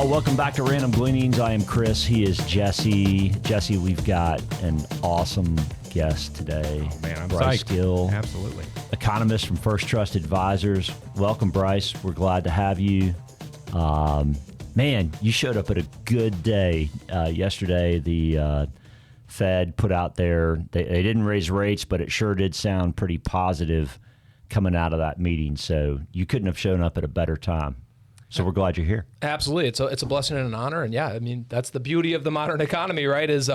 Well, welcome back to Random Gleanings. I am Chris. He is Jesse. Jesse, we've got an awesome guest today. Oh, man, I'm Bryce psyched. Gill, Absolutely. economist from First Trust Advisors. Welcome, Bryce. We're glad to have you. Man, you showed up at a good day. Yesterday, the Fed put out there, they didn't raise rates, but it sure did sound pretty positive coming out of that meeting. So you couldn't have shown up at a better time. So we're glad you're here. Absolutely. It's a blessing and an honor. And yeah, I mean, that's the beauty of the modern economy, right? Is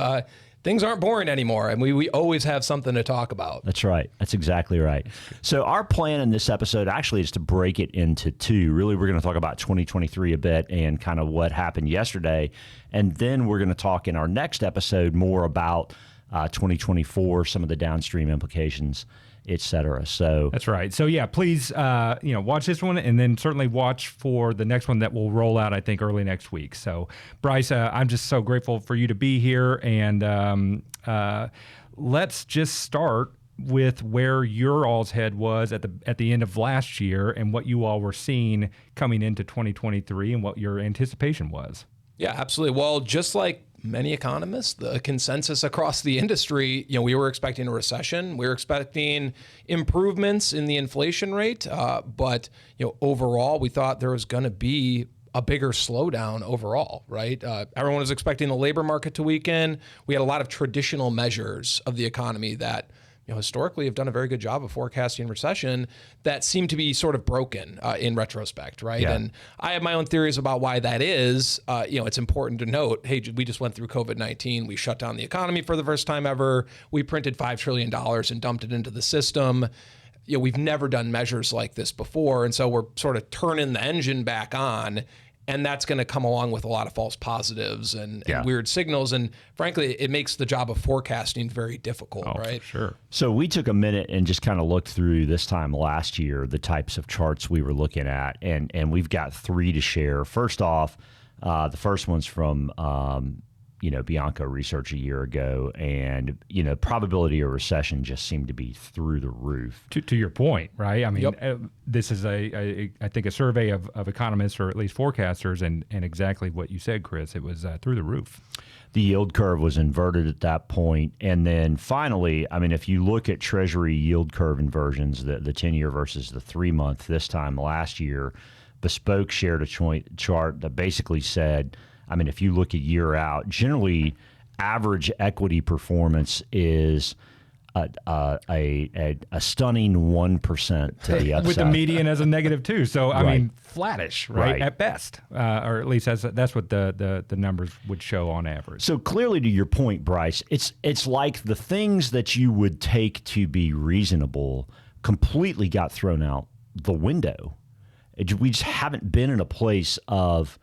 things aren't boring anymore. And we always have something to talk about. That's right. That's exactly right. So our plan in this episode actually is to break it into two. Really, we're going to talk about 2023 a bit and kind of what happened yesterday. And then we're going to talk in our next episode more about 2024, some of the downstream implications, et cetera. So That's right. So yeah, please, watch this one and then certainly watch for the next one that will roll out, I think, early next week. So Bryce, I'm just so grateful for you to be here. And let's just start with where your all's head was at the end of last year and what you all were seeing coming into 2023 and what your anticipation was. Yeah, absolutely. Well, just like many economists, the consensus across the industry, we were expecting a recession. We were expecting improvements in the inflation rate. But overall, we thought there was going to be a bigger slowdown overall, right? Everyone was expecting the labor market to weaken. We had a lot of traditional measures of the economy that historically have done a very good job of forecasting recession that seem to be sort of broken in retrospect, right? Yeah. And I have my own theories about why that is. It's important to note, hey, we just went through COVID-19. We shut down the economy for the first time ever. We printed $5 trillion and dumped it into the system. We've never done measures like this before. And so we're sort of turning the engine back on. And that's going to come along with a lot of false positives and weird signals. And frankly, it makes the job of forecasting very difficult, right? For sure. So we took a minute and just kind of looked through this time last year, the types of charts we were looking at. And we've got three to share. First off, the first one's from, Bianco Research a year ago. And, probability of recession just seemed to be through the roof. To your point, right? I mean, Yep. This is I think a survey of economists or at least forecasters, and exactly what you said, Chris. It was through the roof. The yield curve was inverted at that point. And then finally, I mean, if you look at Treasury yield curve inversions, the 10-year versus the 3-month this time last year, Bespoke shared a chart that basically said, I mean, if you look a year out, generally average equity performance is a stunning 1% to the upside. With the median as a -2. So, I Right. mean, flattish, right? At best. Or at least that's what the numbers would show on average. So clearly, to your point, Bryce, it's like the things that you would take to be reasonable completely got thrown out the window. We just haven't been in a place of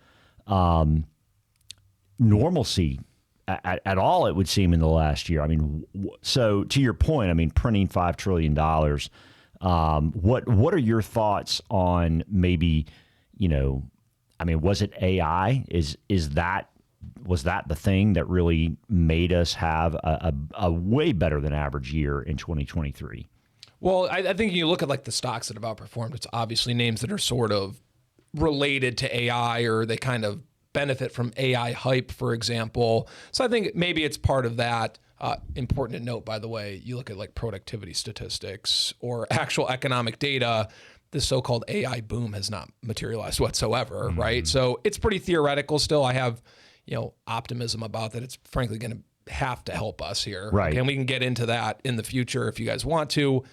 normalcy at all, it would seem, in the last year. I mean, so to your point, I mean, printing $5 trillion. What are your thoughts on maybe, was it AI? Was that the thing that really made us have a way better than average year in 2023? Well, I think you look at like the stocks that have outperformed, it's obviously names that are sort of related to AI or they kind of benefit from AI hype, for example. So I think maybe it's part of that. Important to note, by the way, you look at like productivity statistics or actual economic data, the so-called AI boom has not materialized whatsoever, right? So it's pretty theoretical still. I have, optimism about that. It's frankly going to have to help us here. Right. Okay? And we can get into that in the future if you guys want to.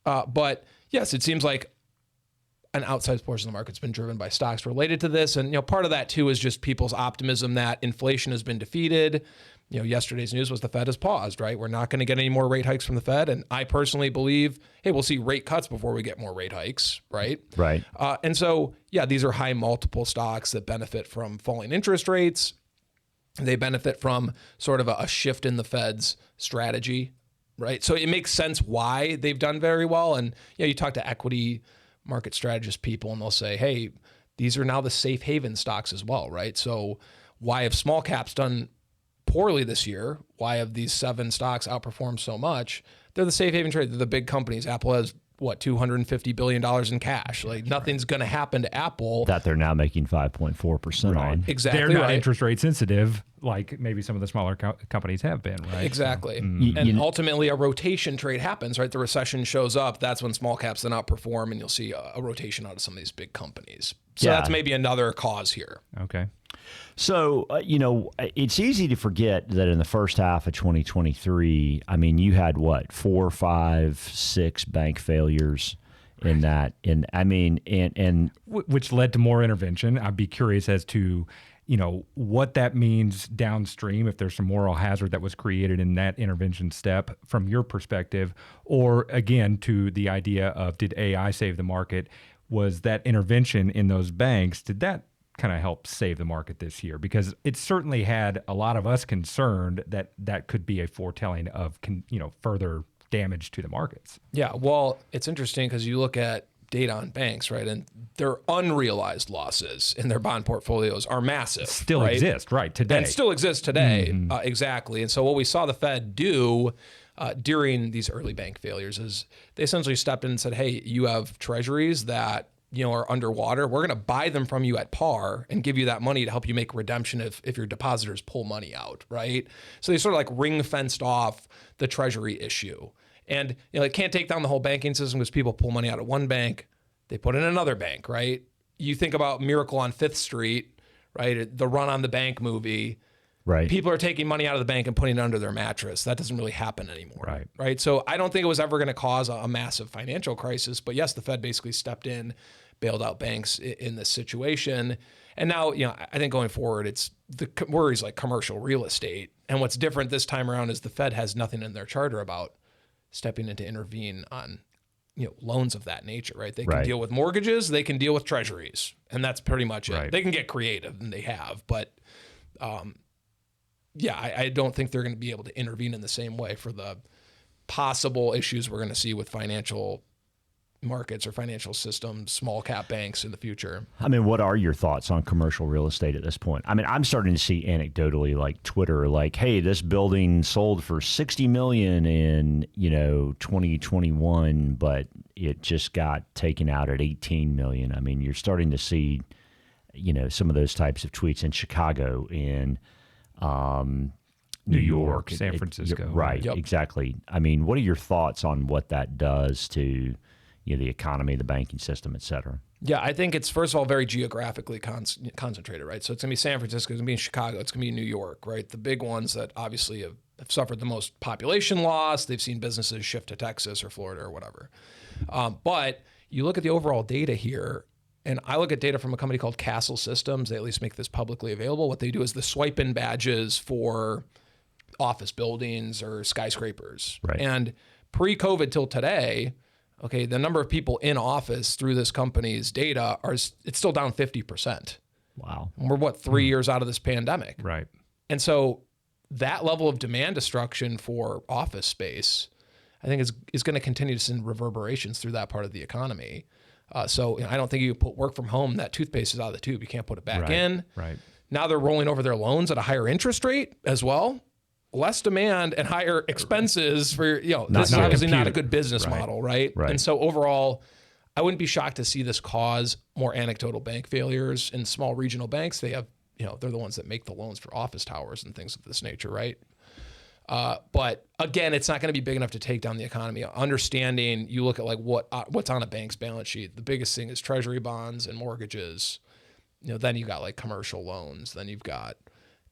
But yes, it seems like an outsized portion of the market's been driven by stocks related to this. And, part of that too is just people's optimism that inflation has been defeated. Yesterday's news was the Fed has paused, right? We're not going to get any more rate hikes from the Fed. And I personally believe, hey, we'll see rate cuts before we get more rate hikes, right? Right. And so, these are high multiple stocks that benefit from falling interest rates. They benefit from sort of a shift in the Fed's strategy, right? So it makes sense why they've done very well. And, you talk to equity market strategist people and they'll say, hey, these are now the safe haven stocks as well, right? So why have small caps done poorly this year? Why have these 7 stocks outperformed so much? They're the safe haven trade. They're the big companies. Apple has what, $250 billion in cash. Like nothing's going to happen to Apple. That they're now making 5.4% on. Exactly. They're not right. interest rate sensitive like maybe some of the smaller companies have been, right? Exactly. And ultimately a rotation trade happens, right? The recession shows up. That's when small caps then outperform and you'll see a rotation out of some of these big companies. So that's maybe another cause here. Okay. So, it's easy to forget that in the first half of 2023, I mean, you had what, 4, 5, 6 bank failures in that. And Which led to more intervention. I'd be curious as to, what that means downstream, if there's some moral hazard that was created in that intervention step from your perspective, or again, to the idea of did AI save the market? Was that intervention in those banks, did that kind of help save the market this year? Because it certainly had a lot of us concerned that that could be a foretelling of, further damage to the markets. Yeah, well, it's interesting because you look at data on banks, right? And their unrealized losses in their bond portfolios are massive. Still exist, right, today. And still exist today, exactly. And so what we saw the Fed do during these early bank failures is they essentially stepped in and said, hey, you have treasuries that are underwater. We're going to buy them from you at par and give you that money to help you make redemption if your depositors pull money out, right? So they sort of like ring fenced off the treasury issue. And they can't take down the whole banking system because people pull money out of one bank, they put in another bank, right? You think about Miracle on Fifth Street, right? The Run on the Bank movie. right. People are taking money out of the bank and putting it under their mattress. That doesn't really happen anymore. Right. So I don't think it was ever going to cause a massive financial crisis. But yes, the Fed basically stepped in, bailed out banks in this situation. And now, I think going forward, it's the worries like commercial real estate. And what's different this time around is the Fed has nothing in their charter about stepping in to intervene on loans of that nature, right? They can deal with mortgages, they can deal with treasuries, and that's pretty much it. They can get creative, and they have, but I don't think they're going to be able to intervene in the same way for the possible issues we're going to see with financial markets or financial systems, small cap banks in the future. I mean, what are your thoughts on commercial real estate at this point? I mean, I'm starting to see anecdotally like Twitter, like, hey, this building sold for $60 million in, 2021, but it just got taken out at $18 million. I mean, you're starting to see, some of those types of tweets in Chicago, in New York, San Francisco. Right, exactly. I mean, what are your thoughts on what that does to the economy, the banking system, et cetera? Yeah, I think it's, first of all, very geographically concentrated, right? So it's going to be San Francisco, it's going to be in Chicago, it's going to be in New York, right? The big ones that obviously have suffered the most population loss. They've seen businesses shift to Texas or Florida or whatever. But you look at the overall data here, and I look at data from a company called Castle Systems. They at least make this publicly available. What they do is the swipe-in badges for office buildings or skyscrapers. Right. And pre-COVID till today, okay, the number of people in office through this company's data it's still down 50%. Wow. And we're 3 years out of this pandemic. Right. And so that level of demand destruction for office space, I think is going to continue to send reverberations through that part of the economy. So I don't think you put work from home, that toothpaste is out of the tube. You can't put it back in. Right. Now they're rolling over their loans at a higher interest rate as well. Less demand and higher expenses for, this is obviously not a good business model, right? And so overall, I wouldn't be shocked to see this cause more anecdotal bank failures in small regional banks. They have, they're the ones that make the loans for office towers and things of this nature, right? But again, it's not going to be big enough to take down the economy. Understanding, you look at like what's on a bank's balance sheet. The biggest thing is treasury bonds and mortgages. Then you've got like commercial loans. Then you've got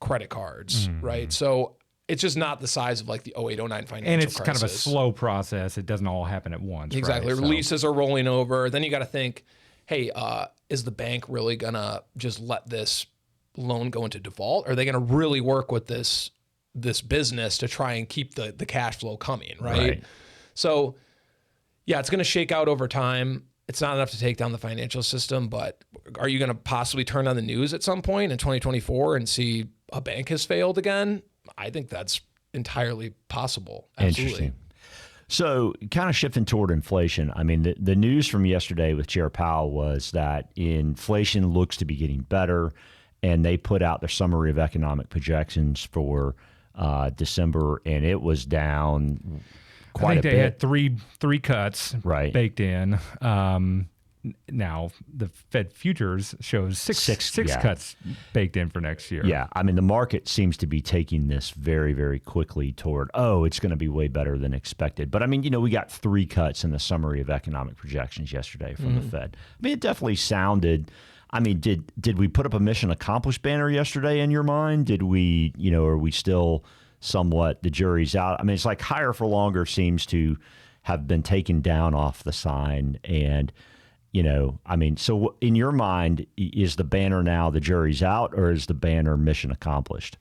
credit cards, right? So it's just not the size of like the 08, 09 financial crisis. And it's kind of a slow process. It doesn't all happen at once. Exactly. Right? Leases are rolling over. Then you got to think, hey, is the bank really going to just let this loan go into default? Are they going to really work with this business to try and keep the cash flow coming, right? So, yeah, it's going to shake out over time. It's not enough to take down the financial system, but are you going to possibly turn on the news at some point in 2024 and see a bank has failed again? I think that's entirely possible. Absolutely. Interesting. So kind of shifting toward inflation. I mean, the news from yesterday with Chair Powell was that inflation looks to be getting better, and they put out their summary of economic projections for December, and it was down quite I think a they bit. had three cuts Right. baked in. Now the Fed futures shows six yeah. cuts baked in for next year. Yeah, I mean, the market seems to be taking this very, very quickly toward, it's going to be way better than expected. But I mean, we got 3 cuts in the summary of economic projections yesterday from the Fed. I mean, it definitely sounded. I mean, did we put up a mission accomplished banner yesterday in your mind? Did we, are we still somewhat the jury's out? I mean, it's like higher for longer seems to have been taken down off the sign. And I mean, so in your mind, is the banner now the jury's out, or is the banner mission accomplished?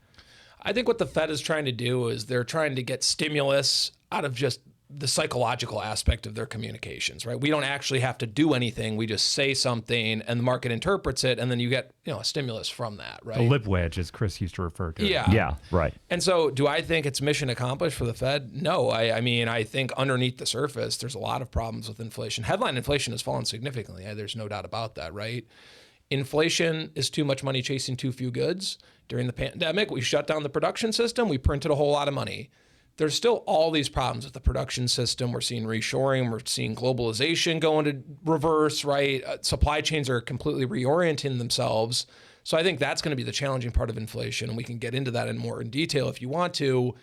I think what the Fed is trying to do is they're trying to get stimulus out of just the psychological aspect of their communications, right? We don't actually have to do anything. We just say something and the market interprets it, and then you get, a stimulus from that, right? The lip wedge, as Chris used to refer to it. Yeah, right. And so do I think it's mission accomplished for the Fed? No. I mean, I think underneath the surface, there's a lot of problems with inflation. Headline inflation has fallen significantly. There's no doubt about that, right? Inflation is too much money chasing too few goods. During the pandemic, we shut down the production system. We printed a whole lot of money. There's still all these problems with the production system. We're seeing reshoring. We're seeing globalization go into reverse, right? Supply chains are completely reorienting themselves. So I think that's going to be the challenging part of inflation. And we can get into that in more in detail if you want to.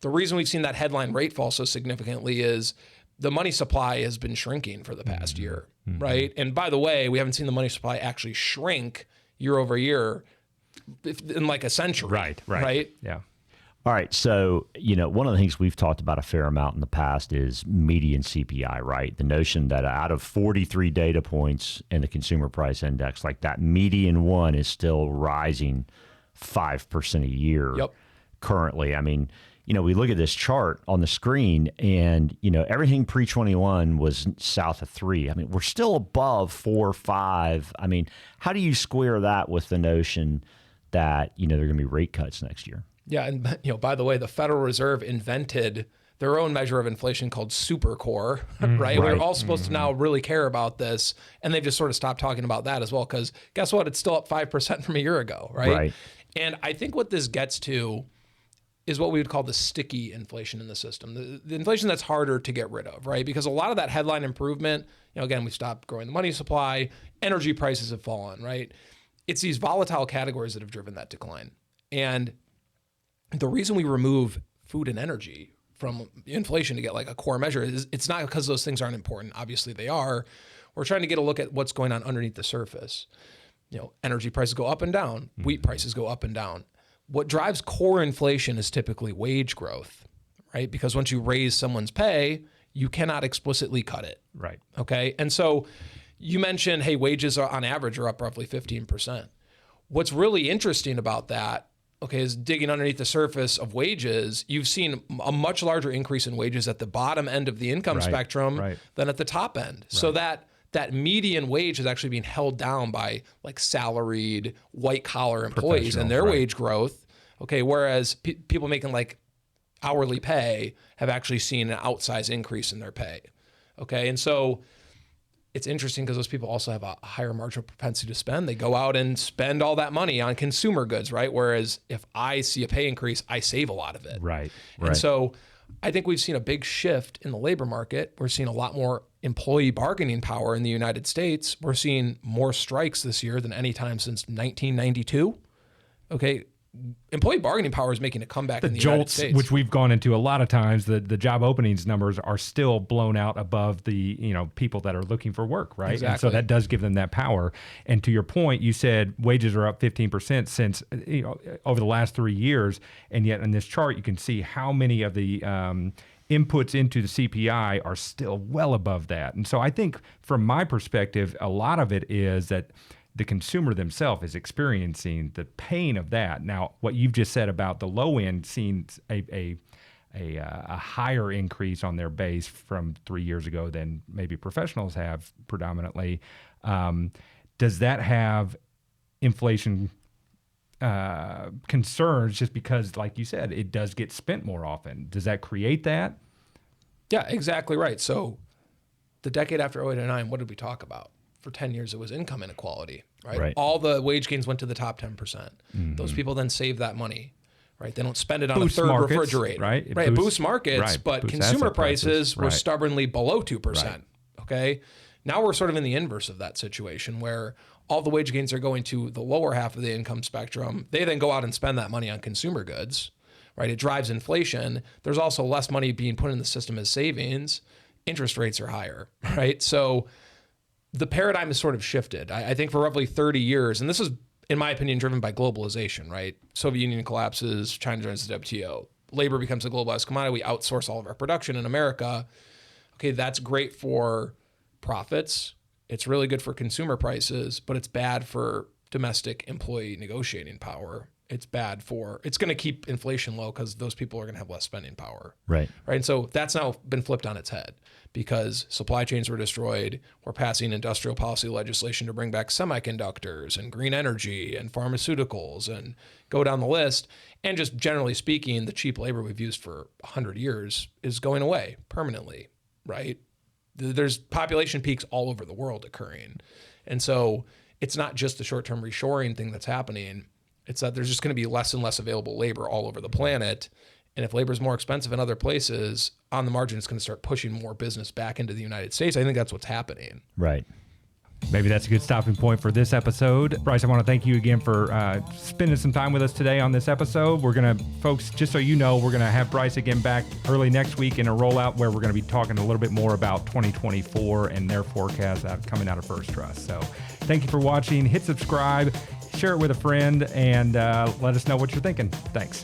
The reason we've seen that headline rate fall so significantly is the money supply has been shrinking for the past year, right? And by the way, we haven't seen the money supply actually shrink year over year in like a century. Right. Yeah. All right. So, one of the things we've talked about a fair amount in the past is median CPI, right? The notion that out of 43 data points in the consumer price index, like that median one is still rising 5% a year currently. I mean, we look at this chart on the screen and, everything pre-21 was south of 3. I mean, we're still above 4 or 5. I mean, how do you square that with the notion that, there are going to be rate cuts next year? Yeah, and by the way, the Federal Reserve invented their own measure of inflation called supercore, right? We're all supposed to now really care about this, and they've just sort of stopped talking about that as well, because guess what? It's still up 5% from a year ago, right? And I think what this gets to is what we would call the sticky inflation in the system, the inflation that's harder to get rid of, right? Because a lot of that headline improvement, again, we stopped growing the money supply, energy prices have fallen, right? It's these volatile categories that have driven that decline. And the reason we remove food and energy from inflation to get like a core measure is it's not because those things aren't important. Obviously they are. We're trying to get a look at what's going on underneath the surface. Energy prices go up and down. Wheat prices go up and down. What drives core inflation is typically wage growth, right? Because once you raise someone's pay, you cannot explicitly cut it. Right. Okay. And so you mentioned, hey, wages are on average are up roughly 15%. What's really interesting about that, is digging underneath the surface of wages, you've seen a much larger increase in wages at the bottom end of the income spectrum than at the top end. So that median wage is actually being held down by like salaried white collar employees and their wage growth. Whereas people making like hourly pay have actually seen an outsized increase in their pay. And so it's interesting because those people also have a higher marginal propensity to spend. They go out and spend all that money on consumer goods, right? Whereas if I see a pay increase, I save a lot of it. Right. And so I think we've seen a big shift in the labor market. We're seeing a lot more employee bargaining power in the United States. We're seeing more strikes this year than any time since 1992. Employee bargaining power is making a comeback in the United States. Which we've gone into a lot of times, the job openings numbers are still blown out above the people that are looking for work, right? Exactly. And so that does give them that power. And to your point, you said wages are up 15% since over the last 3 years, and yet in this chart you can see how many of the inputs into the CPI are still well above that. And so I think from my perspective, a lot of it is that the consumer themselves is experiencing the pain of that. Now, what you've just said about the low end seeing a higher increase on their base from 3 years ago than maybe professionals have predominantly. Does that have inflation concerns just because, like you said, it does get spent more often? Does that create that? Yeah, exactly right. So the decade after 2008 and 2009, what did we talk about? For 10 years, it was income inequality, right? All the wage gains went to the top 10%. Those people then saved that money. right? They don't spend it on Boosts a third markets, refrigerator, right? It boosts markets, right, but boosts consumer asset prices, prices were right. stubbornly below 2%. Right. Okay. Now we're sort of in the inverse of that situation where all the wage gains are going to the lower half of the income spectrum. They then go out and spend that money on consumer goods, right? It drives inflation. There's also less money being put in the system as savings. Interest rates are higher, right? So the paradigm has sort of shifted. I think for roughly 30 years, and this is, in my opinion, driven by globalization, right? Soviet Union collapses, China joins the WTO. Labor becomes a globalized commodity. We outsource all of our production in America. Okay, that's great for profits. It's really good for consumer prices, but it's bad for domestic employee negotiating power. It's going to keep inflation low because those people are going to have less spending power. Right. Right. And so that's now been flipped on its head because supply chains were destroyed. We're passing industrial policy legislation to bring back semiconductors and green energy and pharmaceuticals and go down the list. And just generally speaking, the cheap labor we've used for 100 years is going away permanently. Right. There's population peaks all over the world occurring. And so it's not just the short-term reshoring thing that's happening. It's that there's just going to be less and less available labor all over the planet. And if labor is more expensive in other places, on the margin, it's going to start pushing more business back into the United States. I think that's what's happening. Right. Maybe that's a good stopping point for this episode. Bryce, I want to thank you again for spending some time with us today on this episode. We're going to, folks, just so you know, we're going to have Bryce again back early next week in a rollout where we're going to be talking a little bit more about 2024 and their forecast coming out of First Trust. So thank you for watching. Hit subscribe, share it with a friend, and let us know what you're thinking. Thanks.